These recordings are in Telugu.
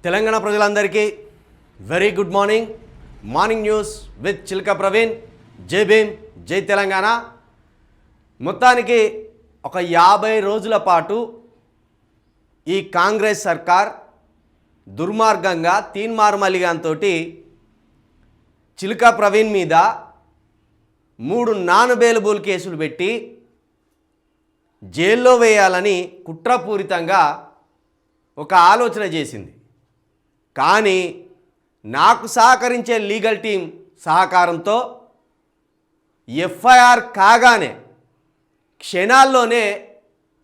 తెలంగాణ ప్రజలందరికీ very good morning news with Chilka Praveen. జై భీమ్, జై తెలంగాణ. మొత్తానికి ఒక 50 రోజుల పాటు ఈ కాంగ్రెస్ సర్కార్ దుర్మార్గంగా తీన్మార్ మల్లిగాన్ తోటి చిల్క ప్రవీణ్ మీద 3 నాన్ బెయిలబుల్ కేసులు పెట్టి జైల్లో వేయాలని కుట్రపూరితంగా ఒక ఆలోచన చేసింది. కానీ నాకు సహకరించే లీగల్ టీం సహకారంతో ఎఫ్ఐఆర్ కాగానే క్షణాల్లోనే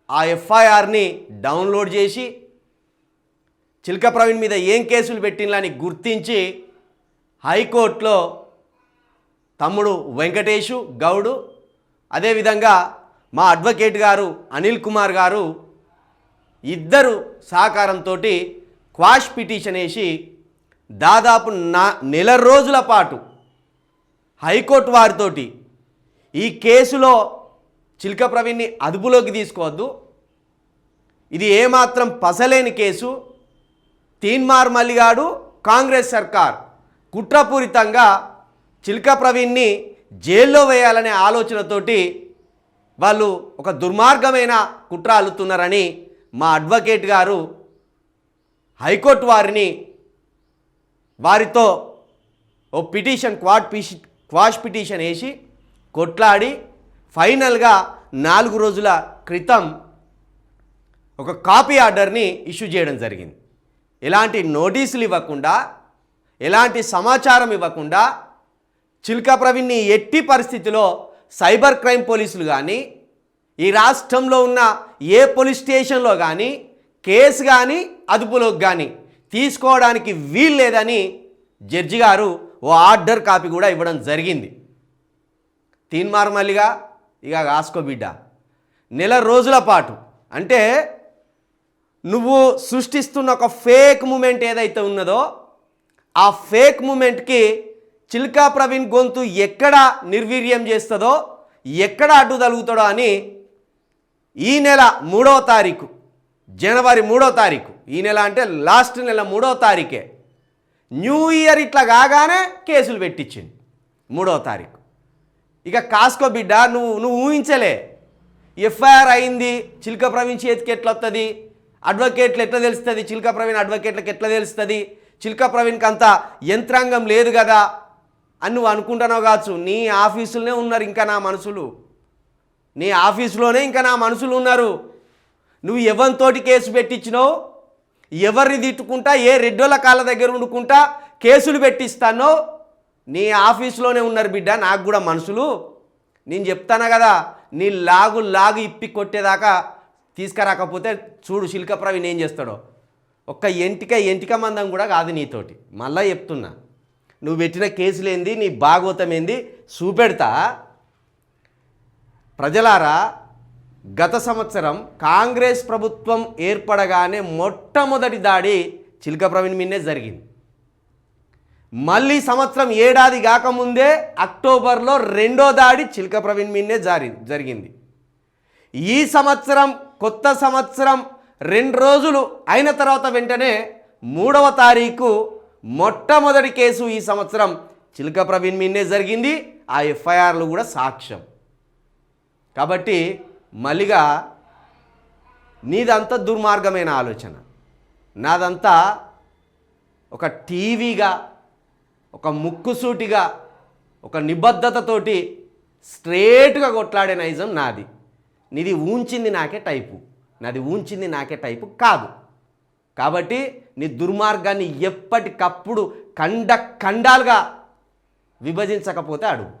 ఆ ఎఫ్ఐఆర్ని డౌన్లోడ్ చేసి చిల్క ప్రవీణ్ మీద ఏం కేసులు పెట్టినని గుర్తించి హైకోర్టులో తమ్ముడు వెంకటేషు గౌడు, అదేవిధంగా మా అడ్వకేట్ గారు అనిల్ కుమార్ గారు ఇద్దరు సహకారంతో క్వాష్ పిటిషన్ వేసి దాదాపు నెల రోజుల పాటు హైకోర్టు వారితోటి ఈ కేసులో చిల్క ప్రవీణ్ని అదుపులోకి తీసుకోవద్దు, ఇది ఏమాత్రం పసలేని కేసు, తీన్మార్ మల్లిగాడు కాంగ్రెస్ సర్కార్ కుట్రపూరితంగా చిల్క ప్రవీణ్ని జైల్లో వేయాలనే ఆలోచనతోటి వాళ్ళు ఒక దుర్మార్గమైన కుట్ర అల్లుతున్నారని మా అడ్వకేట్ గారు హైకోర్టు వారితో ఓ పిటిషన్ క్వాష్ పిటిషన్ వేసి కొట్లాడి ఫైనల్గా 4 రోజుల క్రితం ఒక కాపీ ఆర్డర్ని ఇష్యూ చేయడం జరిగింది. ఎలాంటి నోటీసులు ఇవ్వకుండా, ఎలాంటి సమాచారం ఇవ్వకుండా చిల్క ప్రవీణ్ని ఎట్టి పరిస్థితిలో సైబర్ క్రైమ్ పోలీసులు కానీ, ఈ రాష్ట్రంలో ఉన్న ఏ పోలీస్ స్టేషన్లో కానీ కేసు కానీ అదుపులోకి కానీ తీసుకోవడానికి వీల్లేదని జడ్జి గారు ఓ ఆర్డర్ కాపీ కూడా ఇవ్వడం జరిగింది. తీన్మార్ మల్లిగా ఇక కాసుకో బిడ్డ, నెల రోజుల పాటు అంటే నువ్వు సృష్టిస్తున్న ఒక ఫేక్ మూమెంట్ ఏదైతే ఉన్నదో ఆ ఫేక్ మూమెంట్కి చిల్కా ప్రవీణ్ గొంతు ఎక్కడ నిర్వీర్యం చేస్తుందో, ఎక్కడ అడ్డు తలుగుతాడో అని ఈ నెల 3వ తారీఖు, జనవరి 3వ తారీఖు, ఈ నెల అంటే లాస్ట్ నెల 3వ తారీఖే, న్యూ ఇయర్ ఇట్లా కాగానే కేసులు పెట్టించింది 3వ తారీఖు. ఇక కాసుకో బిడ్డ, నువ్వు ఊహించలే. ఎఫ్ఐఆర్ అయింది, చిల్క ప్రవీణ్ చేతికి ఎట్లా వస్తుంది, అడ్వకేట్లు ఎట్లా తెలుస్తుంది, చిల్క ప్రవీణ్ అడ్వకేట్లకు ఎట్లా తెలుస్తుంది, చిల్క ప్రవీణ్కి అంత యంత్రాంగం లేదు కదా అని నువ్వు అనుకుంటున్నావు కావచ్చు. నీ ఆఫీసులోనే ఉన్నారు ఇంకా నా మనుషులు, నీ ఆఫీసులోనే ఇంకా నా మనుషులు ఉన్నారు. నువ్వు ఎవరితోటి కేసు పెట్టించినావు, ఎవరిని తిట్టుకుంటా, ఏ రెడ్డోళ్ళ కాళ్ళ దగ్గర ఉండుకుంటా కేసులు పెట్టిస్తానో నీ ఆఫీసులోనే ఉన్నారు బిడ్డ. నాకు కూడా మనుషులు, నేను చెప్తాను కదా, నీ లాగు ఇప్పి కొట్టేదాకా తీసుకురాకపోతే చూడు చిల్క ప్రవీణ్ ఏం చేస్తాడో. ఒక్క ఎంటిక మందం కూడా కాదు నీతోటి. మళ్ళీ చెప్తున్నా, నువ్వు పెట్టిన కేసులేంది, నీ భాగవతం ఏంది చూపెడతా. ప్రజలారా, గత సంవత్సరం కాంగ్రెస్ ప్రభుత్వం ఏర్పడగానే మొట్టమొదటి దాడి చిల్క ప్రవీణ్ మీదే జరిగింది. మళ్ళీ సంవత్సరం ఏడాది కాకముందే అక్టోబర్లో 2వ దాడి చిల్క ప్రవీణ్ మీదే జరిగింది. ఈ సంవత్సరం కొత్త సంవత్సరం 2 రోజులు అయిన తర్వాత వెంటనే 3వ తారీఖు మొట్టమొదటి కేసు ఈ సంవత్సరం చిల్క ప్రవీణ్ మీదే జరిగింది. ఆ ఎఫ్ఐఆర్లు కూడా సాక్ష్యం. కాబట్టి మల్లిగా నీదంతా దుర్మార్గమైన ఆలోచన, నాదంతా ఒక టీవీగా, ఒక ముక్కుసూటిగా, ఒక నిబద్ధతతోటి స్ట్రేట్గా కొట్లాడే నైజం నాది. నీది ఊంచింది నాకే టైపు కాదు. కాబట్టి నీ దుర్మార్గాన్ని ఎప్పటికప్పుడు ఖండాలుగా విభజించకపోతే అడుగు.